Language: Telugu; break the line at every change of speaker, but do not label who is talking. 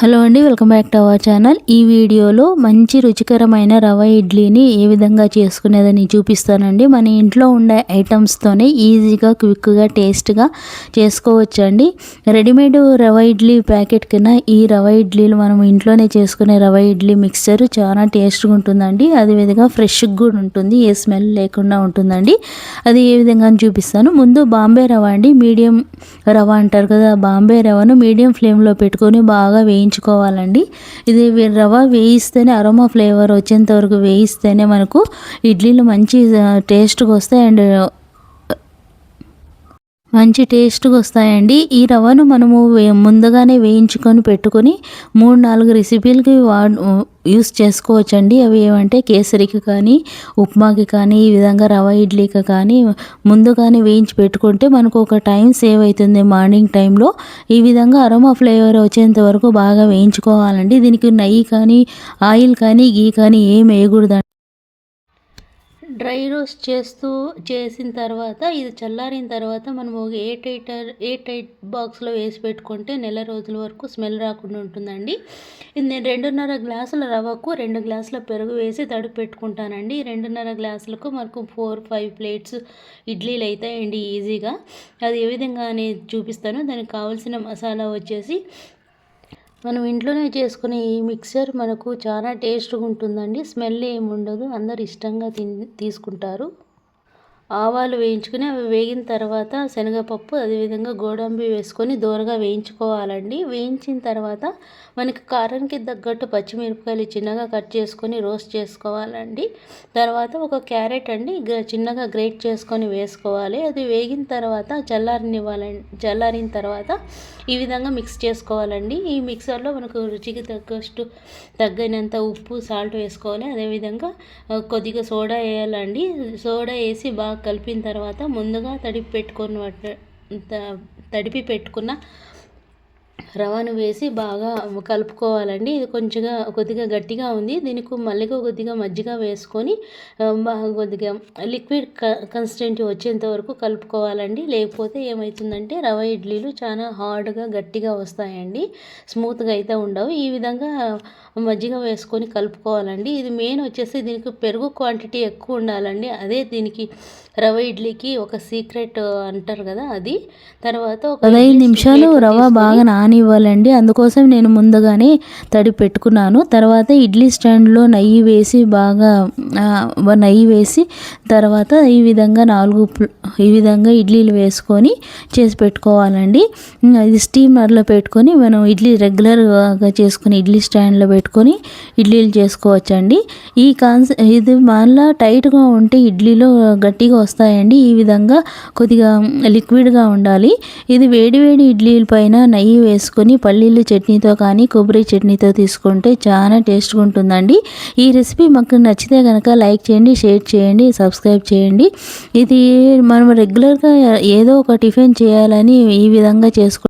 హలో అండి, welcome back to our channel. ఈ వీడియోలో మంచి రుచికరమైన రవ ఇడ్లీని ఏ విధంగా చేసుకునేదని చూపిస్తానండి. మన ఇంట్లో ఉండే ఐటమ్స్తోనే ఈజీగా, క్విక్గా, టేస్ట్గా చేసుకోవచ్చండి. రెడీమేడ్ రవ ఇడ్లీ ప్యాకెట్ కన్నా ఈ రవ ఇడ్లీలు మనం ఇంట్లోనే చేసుకునే రవ ఇడ్లీ మిక్చర్ చాలా టేస్ట్గా ఉంటుందండి. అదేవిధంగా ఫ్రెష్గా కూడా ఉంటుంది, ఏ స్మెల్ లేకుండా ఉంటుందండి. అది ఏ విధంగా చూపిస్తాను. ముందు బాంబే రవ అండి, మీడియం రవ అంటారు కదా, బాంబే రవను మీడియం ఫ్లేమ్లో పెట్టుకొని బాగా వేయించుకోవాలండి. ఇది రవ వేయిస్తేనే అరోమా ఫ్లేవర్ వచ్చేంత వరకు వేయిస్తేనే మనకు ఇడ్లీలు మంచి టేస్ట్గా వస్తాయి అండ్ మంచి టేస్ట్గా వస్తాయండి. ఈ రవ్వను మనము ముందుగానే వేయించుకొని పెట్టుకొని 3-4 రెసిపీలకి యూస్ చేసుకోవచ్చండి. అవి ఏమంటే కేసరికి కానీ, ఉప్మాకి కానీ, ఈ విధంగా రవ ఇడ్లీకి కానీ ముందుగానే వేయించి పెట్టుకుంటే మనకు ఒక టైం సేవ్ అవుతుంది. మార్నింగ్ టైంలో ఈ విధంగా అరోమా ఫ్లేవర్ వచ్చేంత వరకు బాగా వేయించుకోవాలండి. దీనికి నెయ్యి కానీ, ఆయిల్ కానీ, గీ కానీ ఏం వేయకూడదు. డ్రై రోస్ట్ చేసిన తర్వాత ఇది చల్లారిన తర్వాత మనం ఒక ఎయిట్ బాక్స్లో వేసి పెట్టుకుంటే నెల రోజుల వరకు స్మెల్ రాకుండా ఉంటుందండి. ఇది నేను 2.5 గ్లాసుల రవ్వకు 2 గ్లాసుల పెరుగు వేసి తడిపి పెట్టుకుంటానండి. 2.5 గ్లాసులకు మనకు 4-5 ప్లేట్స్ ఇడ్లీలు అవుతాయండి ఈజీగా. అది ఏ విధంగా అనేది చూపిస్తాను. దానికి కావాల్సిన మసాలా వచ్చేసి మనం ఇంట్లోనే చేసుకునే ఈ మిక్సర్ మనకు చాలా టేస్ట్గా ఉంటుందండి. స్మెల్ ఏమి ఉండదు, అందరు ఇష్టంగా తీసుకుంటారు. ఆవాలు వేయించుకుని అవి వేగిన తర్వాత శనగపప్పు, అదేవిధంగా గోడంబి వేసుకొని దోరగా వేయించుకోవాలండి. వేయించిన తర్వాత మనకి కారానికి తగ్గట్టు పచ్చిమిరపకాయలు చిన్నగా కట్ చేసుకొని రోస్ట్ చేసుకోవాలండి. తర్వాత ఒక క్యారెట్ అండి చిన్నగా గ్రేట్ చేసుకొని వేసుకోవాలి. అది వేగిన తర్వాత చల్లారిన తర్వాత ఈ విధంగా మిక్స్ చేసుకోవాలండి. ఈ మిక్సర్లో మనకు రుచికి తగ్గినంత ఉప్పు, సాల్ట్ వేసుకోవాలి. అదేవిధంగా కొద్దిగా సోడా వేయాలండి. సోడా వేసి బాగా కలిపిన తర్వాత ముందుగా తడిపి పెట్టుకున్న రవ్వను వేసి బాగా కలుపుకోవాలండి. ఇది కొద్దిగా గట్టిగా ఉంది. దీనికి మళ్ళీ కొద్దిగా మజ్జిగ వేసుకొని కొద్దిగా లిక్విడ్ కన్సిస్టెన్సీ వచ్చేంత వరకు కలుపుకోవాలండి. లేకపోతే ఏమవుతుందంటే రవ ఇడ్లీలు చాలా హార్డ్గా, గట్టిగా వస్తాయండి, స్మూత్గా అయితే ఉండవు. ఈ విధంగా మజ్జిగ వేసుకొని కలుపుకోవాలండి. ఇది మెయిన్ వచ్చేసి దీనికి పెరుగు క్వాంటిటీ ఎక్కువ ఉండాలండి. అదే దీనికి రవ ఇడ్లీకి ఒక సీక్రెట్ అంటారు కదా అది. తర్వాత 15 నిమిషాలు రవ బాగా నానివ్వాలండి. అందుకోసం నేను ముందుగానే తడి పెట్టుకున్నాను. తర్వాత ఇడ్లీ స్టాండ్లో నెయ్యి వేసి తర్వాత ఈ విధంగా ఇడ్లీలు వేసుకొని చేసి పెట్టుకోవాలండి. ఇది స్టీమర్లో పెట్టుకొని మనం రెగ్యులర్గా చేసుకుని ఇడ్లీ స్టాండ్లో పెట్టుకొని ఇడ్లీలు చేసుకోవచ్చండి. ఇది మళ్ళీ టైట్గా ఉంటే ఇడ్లీలో గట్టిగా వస్తాయండి. ఈ విధంగా కొద్దిగా లిక్విడ్గా ఉండాలి. ఇది వేడివేడి ఇడ్లీల పైన నెయ్యి వేసుకొని పల్లీల చట్నీతో కానీ, కొబ్బరి చట్నీతో తీసుకుంటే చాలా టేస్ట్గా ఉంటుందండి. ఈ రెసిపీ మాకు నచ్చితే కనుక లైక్ చేయండి, షేర్ చేయండి, సబ్స్క్రైబ్ చేయండి. ఇది మనం రెగ్యులర్గా ఏదో ఒక టిఫిన్ చేయాలని ఈ విధంగా చేసుకుంటాం.